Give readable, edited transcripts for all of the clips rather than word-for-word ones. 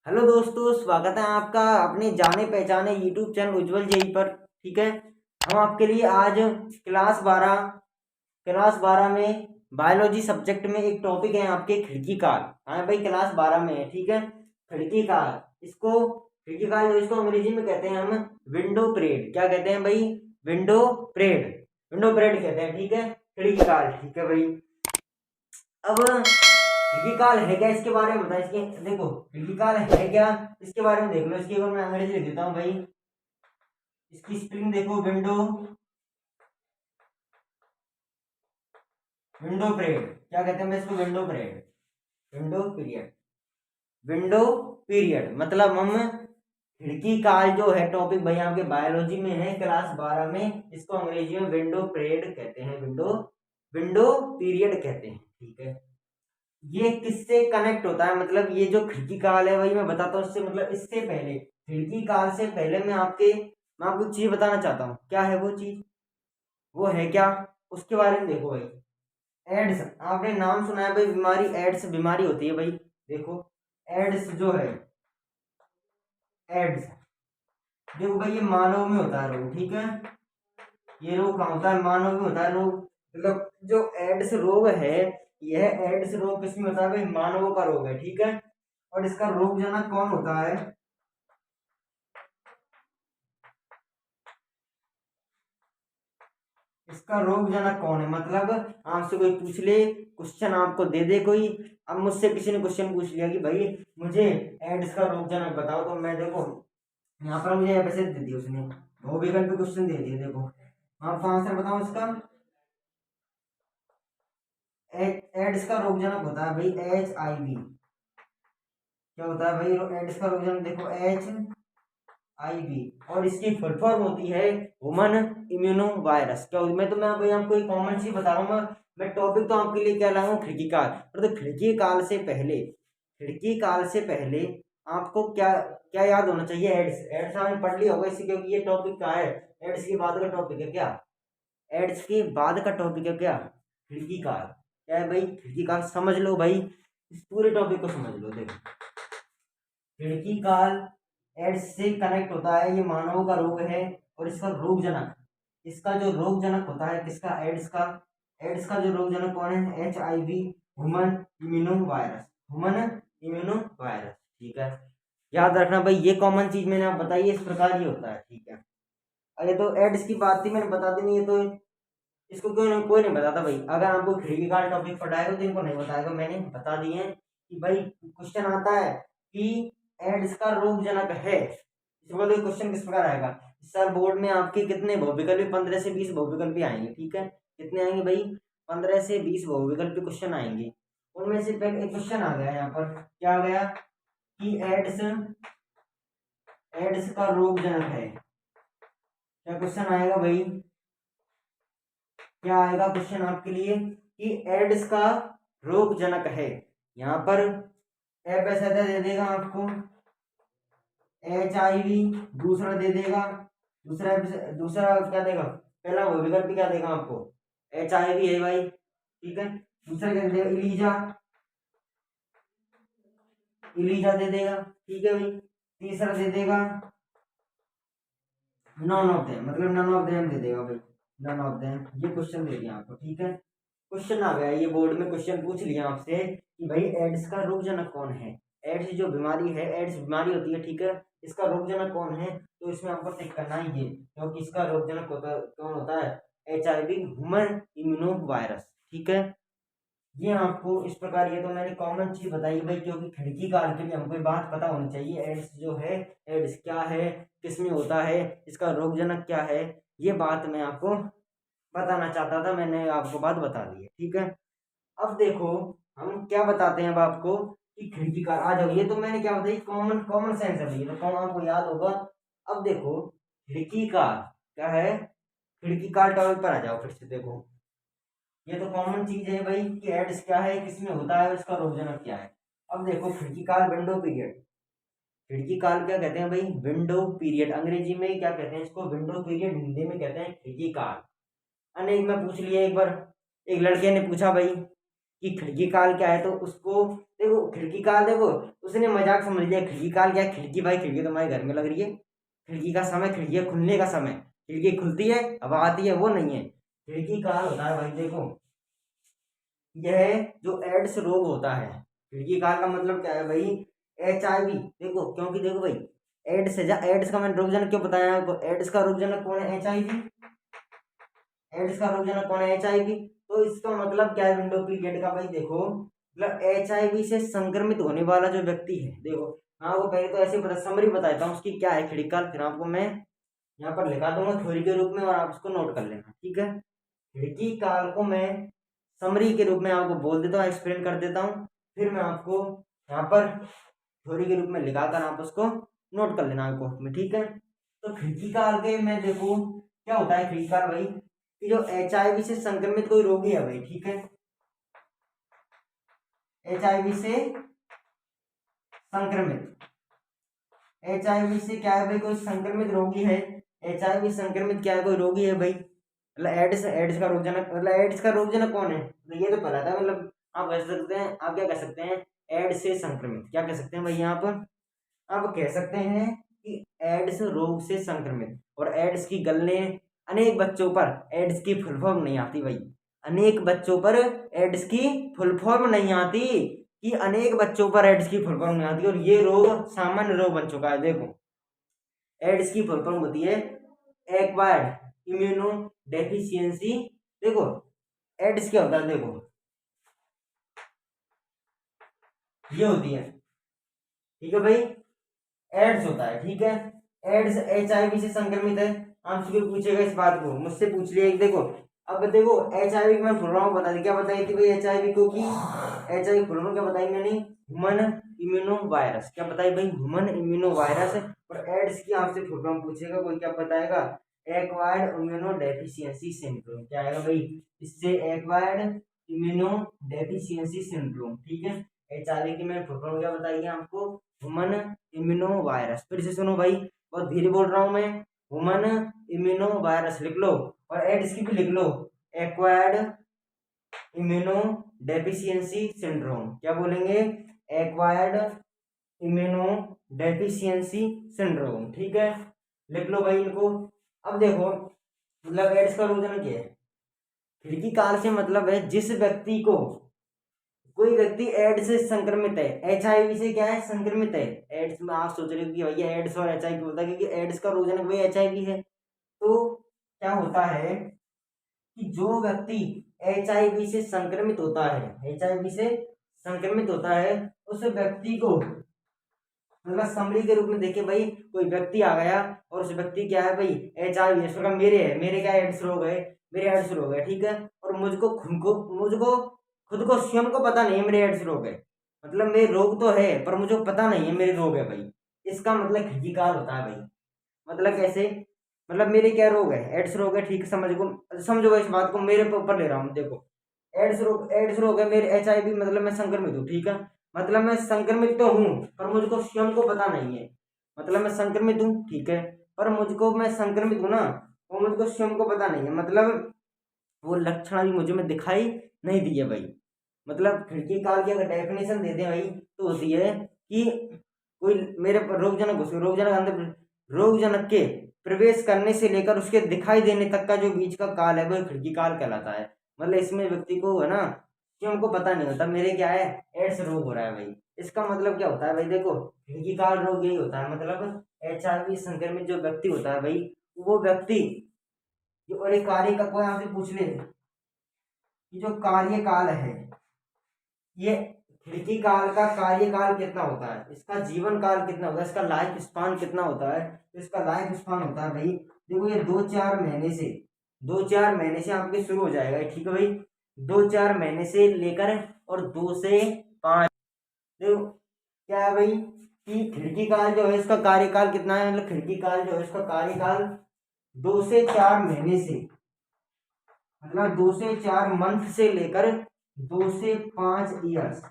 Hello दोस्तों, स्वागत है आपका अपने जाने पहचाने यूट्यूब चैनल उज्जवल जेई पर। ठीक है, हम आपके लिए आज क्लास 12 में बायोलॉजी सब्जेक्ट में एक टॉपिक है आपके खिड़की काल। हाँ भाई, क्लास 12 में है। ठीक है, खिड़की काल, इसको खिड़की काल जो इसको अंग्रेजी में कहते हैं हम विंडो परेड। क्या कहते हैं भाई? Window parade. विंडो परेड कहते हैं। ठीक है, खिड़की काल। ठीक है भाई, अब खिड़की काल है क्या, इसके बारे में बता। इसके देखो, खिड़की काल है क्या, इसके बारे में देख लो। इसकी अगर मैं अंग्रेजी लिख देता हूँ भाई, इसकी स्पेलिंग देखो, विंडो विंडो परेड। क्या कहते हैं भाई इसको? Window parade, window period. Window period मतलब हम खिड़की काल जो है टॉपिक भाई आपके बायोलॉजी में है क्लास 12 में, इसको अंग्रेजी में विंडो परेड कहते हैं, विंडो विंडो पीरियड कहते हैं। ठीक है, ये किससे कनेक्ट होता है? मतलब ये जो खिड़की काल है वही मैं बताता हूँ इससे, मतलब इससे पहले, खिड़की काल से पहले मैं आपको चीज बताना चाहता हूँ। क्या है वो चीज? वो है क्या, उसके बारे में देखो भाई। एड्स, आपने नाम सुना है भाई? बीमारी, एड्स बीमारी होती है भाई। देखो, एड्स जो है, एड्स, देखो भाई ये मानव में होता है रोग। ठीक है, ये रोग कहाँ होता है? मानव में होता है रोग। मतलब जो एड्स रोग है, यह एड्स रोग किसमें होता है भाई? मानवों का रोग है। ठीक है, और इसका रोग जनक कौन होता है? इसका रोग जनक कौन है? मतलब आपसे कोई पूछ ले, क्वेश्चन आपको दे दे कोई। अब मुझसे किसी ने क्वेश्चन पूछ लिया कि भाई मुझे एड्स का रोग जनक बताओ, तो मैं देखो यहाँ पर मुझे ऐसे दे दिया उसने, दो विकल्प क्वेश्चन दे दिए। देखो, आपको आंसर बताओ इसका। एड्स का रोग जनक होता है भाई HIV। क्या होता है भाई एड्स का रोग जनक? देखो, HIV, और इसकी फुल फॉर्म होती है ह्यूमन इम्यूनो वायरस। क्या मैं तो मैं भाई आपको एक कॉमन चीज बता रहा हूँ। मैं टॉपिक तो आपके लिए क्या लाऊं? खिड़की काल। तो खिड़की काल से पहले, खिड़की काल से पहले आपको क्या क्या याद होना चाहिए? एड्स, एड्स आपने पढ़ लिया होगा इसी, क्योंकि ये टॉपिक का है। एड्स के बाद का टॉपिक है क्या? एड्स के बाद का टॉपिक है क्या? खिड़की काल। क्या है भाई? खिड़की काल समझ लो भाई, इस पूरे टॉपिक को समझ लो। देखो, खिड़की काल एड्स से कनेक्ट होता है, ये मानवों का रोग है। और इसका रोग जनक, इसका जो रोग जनक होता है किसका? एड्स का। एड्स का जो रोग जनक कौन है? HIV, human immuno virus, human immuno virus. ठीक है, याद रखना भाई, ये कॉमन चीज मैंने आप बताई है, इस प्रकार ये होता है। ठीक है, अरे तो एड्स की बात थी, मैंने बता दी नहीं है तो इसको कोई नहीं बताता भाई। अगर आपको खिड़की का टॉपिक पढ़ाएगा तो इनको नहीं बताएगा, मैंने बता दिए हैं कि भाई क्वेश्चन आता है कि एड्स का रोग जनक है, इसको तो क्वेश्चन किस प्रकार आएगा। इस साल बोर्ड में आपके कितने बहुविकल्पी? 15 से 20 बहुविकल्पी आएंगे। ठीक है, कितने आएंगे भाई? 15 से 20 बहुविकल्पी क्वेश्चन आएंगे। उनमें से पहले एक क्वेश्चन आ गया यहाँ पर। क्या आ गया कि एड्स, एड्स का रोग जनक है। क्या क्वेश्चन आएगा भाई? क्या आएगा क्वेश्चन आपके लिए कि एड्स का रोग जनक है। यहाँ पर एफ ऐसा दे देगा आपको, HIV दूसरा दे देगा, दूसरा क्या देगा? पहला वो विकल्प क्या देगा आपको? HIV है भाई। ठीक है, दूसरा क्या देगा? इलीजा, इलीजा दे देगा। ठीक है भाई, तीसरा दे देगा नॉन ऑफ देम, मतलब नन ऑफ देम दे देगा भाई, नन ऑफ देम। ये क्वेश्चन दे दिया आपको। ठीक है, क्वेश्चन आ गया, ये बोर्ड में क्वेश्चन पूछ लिया आपसे कि भाई एड्स का रोगजनक कौन है। एड्स जो बीमारी है, एड्स बीमारी होती है। ठीक है, इसका रोगजनक कौन है? तो इसमें आपको टिक करना है ये, क्योंकि इसका रोगजनक कौन होता है? HIV, human immuno virus. ठीक है, ये आपको इस प्रकार, ये तो मैंने कॉमन चीज बताई भाई, क्योंकि खिड़की काल के लिए हमको ये बात पता होनी चाहिए। एड्स जो है, एड्स क्या है, किसमें होता है, इसका रोगजनक क्या है, ये बात मैं आपको बताना चाहता था, मैंने आपको बात बता दी है। ठीक है, अब देखो हम क्या बताते हैं अब आपको कि खिड़की काल आ जाओ। ये तो मैंने क्या बताई, कॉमन कॉमन सेंस है भाई, तो कौन आपको याद होगा। अब देखो, खिड़की काल क्या है? खिड़की काल टॉपिक पर आ जाओ फिर से। देखो, ये तो कॉमन चीज है भाई कि एड्स क्या है, किसमें होता है, उसका रोगजनक क्या है। अब देखो, खिड़की काल विंडो पीरियड। खिड़की काल क्या कहते हैं भाई? Window period. अंग्रेजी में क्या कहते हैं इसको? Window period. हिंदी में कहते हैं खिड़की काल। अनेक में पूछ लिया एक बार, एक लड़के ने पूछा भाई कि खिड़की काल क्या है, तो उसको देखो खिड़की काल, देखो उसने मजाक समझ लिया। खिड़की काल क्या है? खिड़की भाई, खिड़की तुम्हारे घर में लग रही है, खिड़की का समय, खिड़की खुलने का समय, खिड़की खुलती है हवा आती है, वो नहीं है। खिड़की काल होता है भाई, देखो यह जो एड्स रोग होता है, खिड़की काल का मतलब क्या है भाई? HIV। देखो क्योंकि देखो भाई, एड्स है, एड्स का मैंने रोगजनक क्यों बताया आपको? एड्स का रोगजनक कौन है? HIV। एड्स का रोगजनक कौन है? HIV। तो इसका मतलब क्या है विंडो पीरियड का भाई? देखो मतलब HIV से संक्रमित होने वाला जो व्यक्ति है, देखो हाँ वो पहले तो ऐसे बता, समरी बता देता हूँ उसकी क्या है खिड़की काल, फिर आपको मैं यहाँ पर लिखा दूंगा थ्योरी के रूप में और आप उसको नोट कर लेना, ठीक है। खिड़की काल को मैं समरी के रूप में आपको बोल देता हूँ, एक्सप्लेन कर देता हूँ, फिर मैं आपको यहाँ पर थ्योरी के रूप में लिखा कर आप उसको नोट कर लेना आपको में, ठीक है। तो खिड़की काल के में देखो क्या होता है खिड़की काल भाई, कि जो HIV से संक्रमित कोई रोगी है भाई, ठीक है, HIV से संक्रमित, HIV से क्या है भाई? कोई संक्रमित रोगी है, HIV संक्रमित क्या है? कोई रोगी है भाई, मतलब एड्स, एड्स का रोगजनक, मतलब एड्स का रोगजनक कौन है? तो ये तो पता था, मतलब आप कह सकते हैं, आप क्या कह सकते हैं? एड्स से संक्रमित, क्या कह सकते हैं भाई यहाँ पर? आप कह सकते हैं कि एड्स रोग से संक्रमित, और एड्स की गलने अनेक बच्चों पर, एड्स की फुल फॉर्म नहीं आती भाई, अनेक बच्चों पर एड्स की फुल फॉर्म नहीं आती, कि अनेक बच्चों पर एड्स की फुल फॉर्म नहीं आती, और ये रोग सामान्य रोग बन चुका है। देखो एड्स की फुल फॉर्म होती है एक्वायर्ड इम्यूनो डेफिशिएंसी। देखो एड्स क्या होता है? देखो ये होती है, ठीक है भाई, एड्स होता है, ठीक है। एड्स HIV से संक्रमित है, आपसे कोई पूछेगा इस बात को, मुझसे पूछ लिया, देखो अब देखो HIV की मैं फुल फॉर्म बता दी, क्या बताई थी भाई HIV को? कि HIV फुल फॉर्म क्या बताई मैंने? Human immuno virus. क्या बताई भाई? Human immuno virus. और एड्स की आपसे फुल फॉर्म पूछेगा कोई, क्या बताएगा? Acquired immuno deficiency syndrome. क्या आएगा भाई इससे? एक्वायर्ड इम्यूनो डेफिशिएंसी सिंड्रोम, ठीक है। HIV की मैं फुल फॉर्म क्या बताई है आपको? Human immuno virus. फिर से सुनो भाई, बहुत धीरे बोल रहा हूं मैं। ह्यूमन इम्यूनो वायरस लिख लो, और एड्स की भी लिख लो, एक्वायर्ड इम्यूनो डेफिशिएंसी सिंड्रोम। क्या बोलेंगे? एक्वायर्ड इम्यूनो डेफिशिएंसी सिंड्रोम, ठीक है। लिख लो भाई इनको। अब देखो मतलब एड्स का रोगजनक क्या है? खिड़की काल से मतलब है जिस व्यक्ति को, कोई व्यक्ति एड्स से संक्रमित है, HIV से क्या है? संक्रमित है। एड्स में आप सोच रहे हो कि भैया एड्स और HIV होता है, क्योंकि एड्स का रोगजनक भाई HIV है। तो क्या होता है कि जो व्यक्ति HIV से संक्रमित होता है, HIV से संक्रमित होता है, उस व्यक्ति को मतलब समरी के रूप में देखिए भाई, कोई व्यक्ति आ गया और उस व्यक्ति क्या है भाई? HIV है, उसका मेरे है, मेरे क्या एड्स रोग है, मेरे एड्स रोग है, ठीक है। और मुझको स्वयं को पता नहीं है मेरे एड्स रोग है, मतलब मेरे रोग तो है पर मुझे पता नहीं है मेरे रोग है भाई। इसका मतलब खिड़की काल होता है भाई। मतलब कैसे? मतलब मेरे क्या रोग है? एड्स रोग है, ठीक है, समझो भाई इस बात को, मेरे ऊपर ले रहा हूँ। देखो एड्स रोग है, मेरे HIV मतलब मैं संक्रमित हूँ, ठीक है। मतलब मैं संक्रमित तो हूँ पर मुझको स्वयं को पता नहीं है, मतलब मैं संक्रमित हूँ, ठीक है, पर मुझको, मैं संक्रमित हूँ ना, वो मुझको स्वयं को पता नहीं है, मतलब वो लक्षण अभी मुझे में दिखाई नहीं दिए भाई। मतलब खिड़की काल की अगर डेफिनेशन देते हैं भाई, तो होती है कि कोई मेरे पर रोगजनक, उसके रोगजनक अंदर, रोगजनक के प्रवेश करने से लेकर उसके दिखाई देने तक का जो बीच का काल है वो खिड़की काल कहलाता है। मतलब इसमें व्यक्ति को है ना कि हमको पता नहीं होता मेरे क्या है, एड्स रोग हो रहा है भाई। इसका मतलब क्या होता है भाई? देखो खिड़की काल रोग यही होता है, मतलब HIV संक्रमित जो व्यक्ति होता है भाई, वो व्यक्ति जो, और एक कार्य का कोई आपसे पूछ ले कि जो कार्यकाल है, ये खिड़की काल का कार्यकाल कितना होता है, इसका जीवन काल कितना होता है, इसका लाइफ स्पान कितना होता है? तो इसका लाइफ स्पान होता है भाई, देखो ये 2-4 महीने से, 2-4 महीने से आपके शुरू हो जाएगा, ठीक है भाई। 2-4 महीने से लेकर और 2 से 5, देखो क्या है भाई कि खिड़की काल जो है इसका कार्यकाल कितना है, मतलब खिड़की काल जो है इसका कार्यकाल 2 से 4 महीने से, मतलब 2 से 4 मंथ से लेकर 2 से 5 ईयर्स,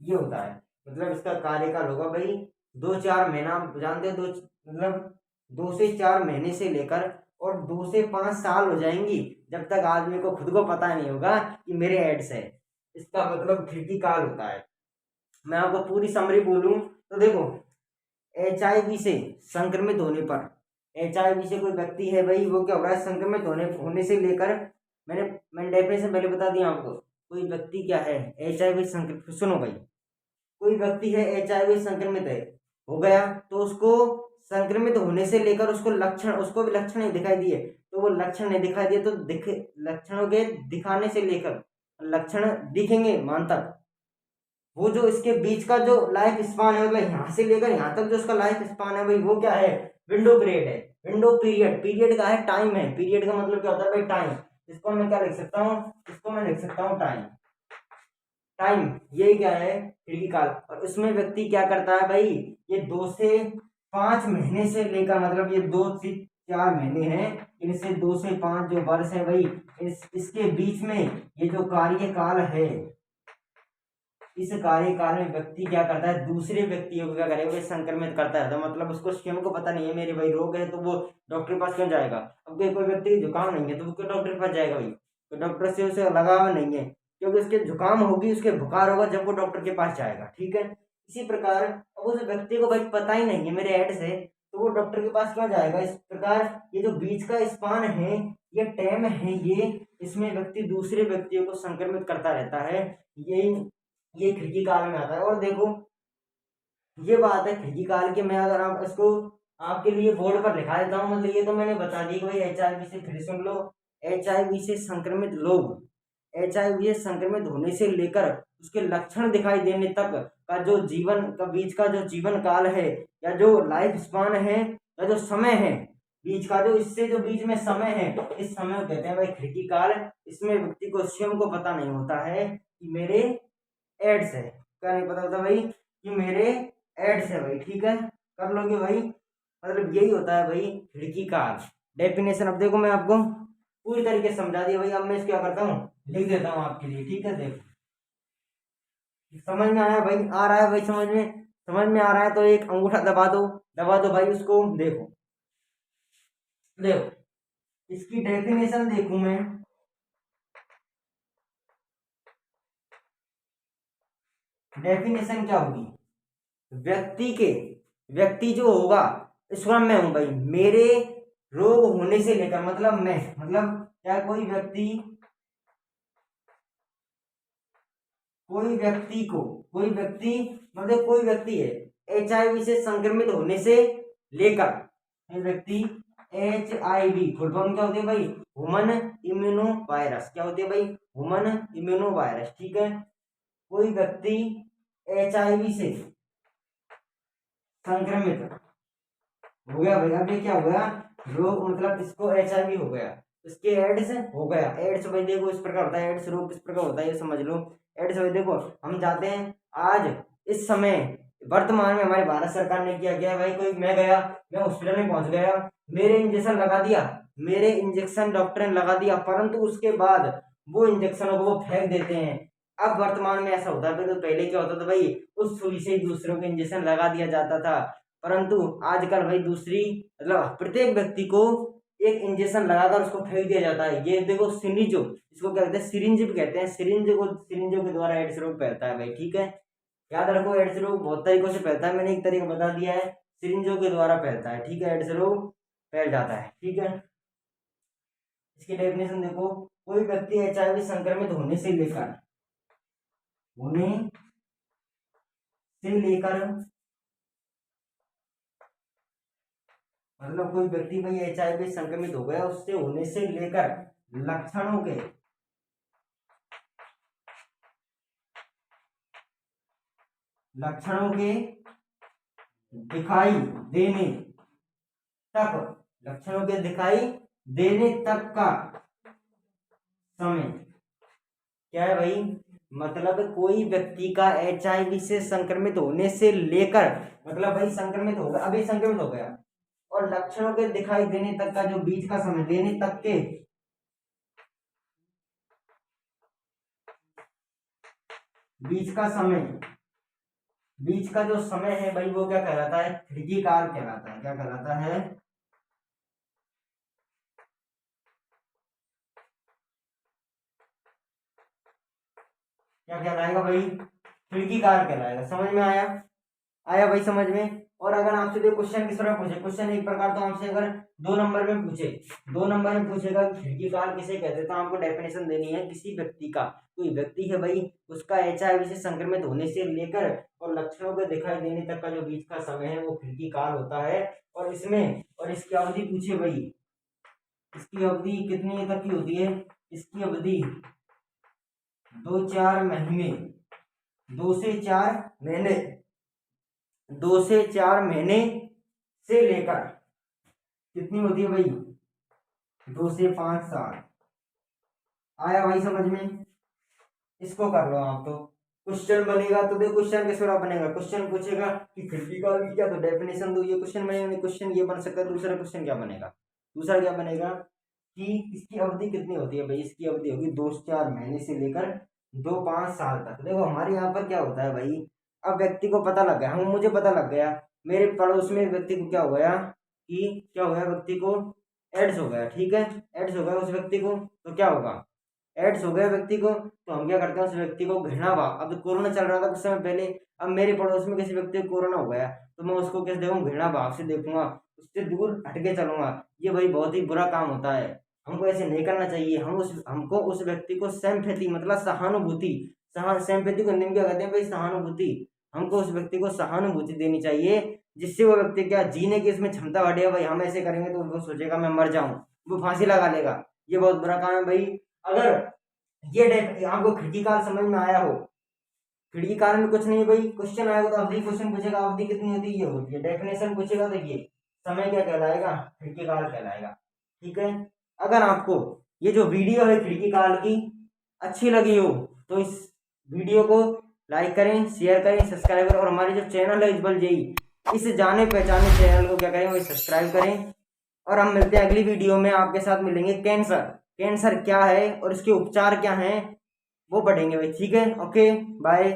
ये होता है। मतलब इसका कार्यकाल होगा भाई 2-4 महीना, आप जानते हैं, दो मतलब 2 से 4 महीने से लेकर और 2 से 5 साल हो जाएंगी जब तक आदमी को खुद को पता नहीं होगा कि मेरे एड्स है। इसका मतलब खिड़की काल होता है। मैं आपको पूरी समरी बोलूं तो देखो, HIV से संक्रमित होने पर, HIV से कोई व्यक्ति है भाई, वो क्या हो रहा है, संक्रमित होने से लेकर, मैंने डेफिनेशन पहले बता दिया आपको। कोई व्यक्ति क्या है, HIV संक्रमित, सुनो भाई, कोई व्यक्ति है HIV संक्रमित है, हो गया, तो उसको संक्रमित होने से लेकर उसको उसको भी लक्षण नहीं दिखाई दिए, तो वो लक्षण नहीं दिखाई दिए तो लक्षणों के दिखाने से लेकर लक्षण दिखेंगे मान तक, वो जो इसके बीच का जो लाइफ स्पान है, मतलब यहाँ से लेकर यहाँ तक जो उसका लाइफ स्पान है भाई, वो क्या है, विंडो पीरियड है। विंडो पीरियड, पीरियड का है टाइम है, पीरियड का मतलब क्या होता है भाई, टाइम। इसको मैं क्या लिख सकता हूँ, इसको मैं लिख सकता हूँ टाइम। टाइम ये क्या है, खिड़की काल। और उसमें व्यक्ति क्या करता है भाई, ये 2 से 5 महीने से लेकर, मतलब ये 2 से 4 महीने हैं, इनसे 2 से 5 जो वर्ष है भाई, इसके बीच में ये जो कार्यकाल है, इस कार्यकाल में व्यक्ति क्या करता है, दूसरे व्यक्तियों को क्या करेगा, वो संक्रमित करता है। तो मतलब उसको स्वयं को पता नहीं है मेरे भाई रोग है, तो वो डॉक्टर के पास क्यों जाएगा। अब कोई व्यक्ति की जुकाम नहीं है तो वो क्यों डॉक्टर के पास जाएगा भाई, तो डॉक्टर से उसे लगाव नहीं है, क्योंकि उसके जुकाम होगी, उसके बुखार होगा जब वो डॉक्टर के पास जाएगा, ठीक है। इसी प्रकार अब उस व्यक्ति को भाई पता ही नहीं है मेरे एड्स है, तो वो डॉक्टर के पास क्यों जाएगा। इस प्रकार ये जो बीच का स्पान है, ये टाइम है, ये इसमें व्यक्ति दूसरे व्यक्तियों को संक्रमित करता रहता है, ये खिड़की काल में आता है। और देखो ये बात है खिड़की काल की, मैं अगर आप इसको आपके लिए बोर्ड पर लिखा देता हूँ, मतलब ये तो मैंने बता दी कि भाई HIV से, फिर सुन लो, HIV से संक्रमित लोग, HIV से संक्रमित होने से लेकर उसके लक्षण दिखाई देने तक का जो जीवन का बीच का जो जीवन काल है, या जो लाइफ स्पान है, या जो समय है बीच का, जो इससे जो बीच में समय है, इस समय को कहते हैं भाई खिड़की काल। इसमें व्यक्ति को स्वयं को पता नहीं होता है कि मेरे एड्स है, क्या नहीं पता होता भाई कि मेरे एड्स है भाई, ठीक है, कर लोगे भाई। मतलब यही होता है भाई खिड़की काल। डेफिनेशन अब देखो मैं आपको पूरी तरीके से समझा दिया भाई, अब मैं इसको क्या करता हूँ, लिख देता हूँ आपके लिए, ठीक है। देखो समझ में आया भाई, आ रहा है भाई, समझ में आ रहा है तो एक अंगूठा दबा दो भाई उसको। देखो देखो इसकी डेफिनेशन देखूं मैं, डेफिनेशन क्या होगी, व्यक्ति जो होगा, इसको मैं हूं भाई, मेरे रोग होने से लेकर, मतलब मैं, मतलब क्या, कोई व्यक्ति मतलब कोई व्यक्ति है HIV से संक्रमित होने से लेकर, ये व्यक्ति HIV, फुल फॉर्म क्या होती है भाई, ह्यूमन इम्यूनो वायरस, क्या होती है भाई, ह्यूमन इम्यूनो वायरस, ठीक है। कोई व्यक्ति HIV से संक्रमित हो गया भाई, अब ये क्या हो गया, रोग, मतलब इसको HIV हो गया, इसके एड्स हो गया। एड्स भाई देखो इस प्रकार होता है, एड्स रोग किस प्रकार होता है ये समझ लो। एड्स भाई देखो, हम जाते हैं आज इस समय वर्तमान में हमारे भारत सरकार ने किया गया भाई, मैं हॉस्पिटल में पहुंच गया, मेरे इंजेक्शन लगा दिया, मेरे इंजेक्शन डॉक्टर ने लगा दिया, परंतु उसके बाद वो इंजेक्शनों को वो फेंक देते हैं। अब वर्तमान में ऐसा होता है, तो पहले क्या होता था भाई, उस सुई से ही दूसरों को इंजेक्शन लगा दिया जाता था, परंतु आजकल भाई दूसरी, मतलब प्रत्येक व्यक्ति को एक इंजेक्शन लगाकर उसको फेंक दिया जाता है। ये देखो सिरिंजो, इसको क्या कहते हैं, सिरिंज भी कहते हैं, सिरिंजो के द्वारा एड्स रोग फैलता है भाई, ठीक है। याद रखो एड्स रोग बहुत तरीकों से फैलता है, मैंने एक तरीका बता दिया है, सिरिंजो के द्वारा फैलता है, ठीक है, एड्स रोग फैल जाता है, ठीक है। इसकी डेफिनेशन देखो, कोई व्यक्ति HIV संक्रमित होने से लेकर, मतलब कोई व्यक्ति भाई HIV संक्रमित हो गया, उससे होने से लेकर लक्षणों के दिखाई देने का समय क्या है भाई, मतलब कोई व्यक्ति का HIV से संक्रमित होने से लेकर, मतलब भाई संक्रमित हो गया, अभी संक्रमित हो गया, और लक्षणों के दिखाई देने तक का जो बीच का समय, देने तक के बीच का जो समय है भाई, वो क्या कहलाता है, खिड़की काल कहलाता है। क्या कहलाता है, क्या कहलाएगा भाई, खिड़की कार कहलाएगा। समझ में आया, आया भाई समझ में। और अगर आपसे कोई क्वेश्चन किस तरह पूछे, क्वेश्चन एक प्रकार तो आपसे अगर 2 नंबर में पूछे, 2 नंबर में पूछेगा कि खिड़की कार किसे कहते हैं, तो आपको डेफिनेशन देनी है किसी व्यक्ति का, कोई व्यक्ति है भाई, उसका HIV से संक्रमित होने से लेकर और लक्षणों के दिखाई देने तक का जो बीच का समय है वो खिड़की काल होता है। और इसमें और इसकी अवधि पूछे भाई, इसकी अवधि कितनी तक की होती है, इसकी अवधि 2-4 महीने, 2 से 4 महीने, 2 से 4 महीने से लेकर कितनी होती है भाई, 2 से 5 साल। आया भाई समझ में, इसको कर लो आप। तो क्वेश्चन बनेगा तो देखो क्वेश्चन किस तरह बनेगा, क्वेश्चन पूछेगा कि खिड़की काल की क्या, तो डेफिनेशन दो, ये क्वेश्चन बनेगा, क्वेश्चन ये बन सकता है। दूसरा क्वेश्चन क्या बनेगा, दूसरा क्या बनेगा कि इसकी अवधि कितनी होती है भाई, इसकी अवधि होगी 2 से 4 महीने से लेकर 2-5 साल तक। देखो हमारे यहाँ पर क्या होता है भाई, अब व्यक्ति को पता लग गया, हम मुझे पता लग गया, मेरे पड़ोस में व्यक्ति को क्या हो गया कि क्या हो गया, व्यक्ति को एड्स हो गया, ठीक है, एड्स हो गया उस व्यक्ति को, तो क्या होगा, एड्स हो गया व्यक्ति को, तो हम क्या करते हैं उस व्यक्ति को घृणा भाव, अब कोरोना चल रहा था कुछ समय पहले, अब मेरे पड़ोस में किसी व्यक्ति को कोरोना हो गया, तो मैं उसको कैसे देखूँ, घृणा भाव से देखूंगा, उससे दूर हटके चलूंगा। ये भाई बहुत ही बुरा काम होता है, हमको ऐसे नहीं करना चाहिए। हमको उस व्यक्ति को सिंपैथी मतलब सहानुभूति, सिंपैथी को हिंदी में क्या कहते हैं भाई, सहानुभूति, हमको उस व्यक्ति को सहानुभूति देनी चाहिए, जिससे वो व्यक्ति क्या जीने की इसमें क्षमता बढ़ेगा। भाई हम ऐसे करेंगे तो वो सोचेगा मैं मर जाऊं, वो फांसी लगा लेगा, ये बहुत बुरा काम है भाई। अगर ये आपको खिड़की काल समझ में आया हो, खिड़की काल में कुछ नहीं है भाई, क्वेश्चन आएगा तो अवधि क्वेश्चन पूछेगा, अवधि कितनी होती है, ये होती है, डेफिनेशन पूछेगा तो ये समय क्या कहलाएगा, खिड़की काल कहलाएगा। ठीक है, अगर आपको ये जो वीडियो है खिड़की काल की अच्छी लगी हो तो इस वीडियो को लाइक करें, शेयर करें, सब्सक्राइब करें, और हमारे जो चैनल है इजबल जेई, इस जाने पहचाने चैनल को क्या करें भाई, सब्सक्राइब करें। और हम मिलते हैं अगली वीडियो में, आपके साथ मिलेंगे कैंसर, कैंसर क्या है और इसके उपचार क्या हैं वो पढ़ेंगे भाई। ठीक है, ओके बाय।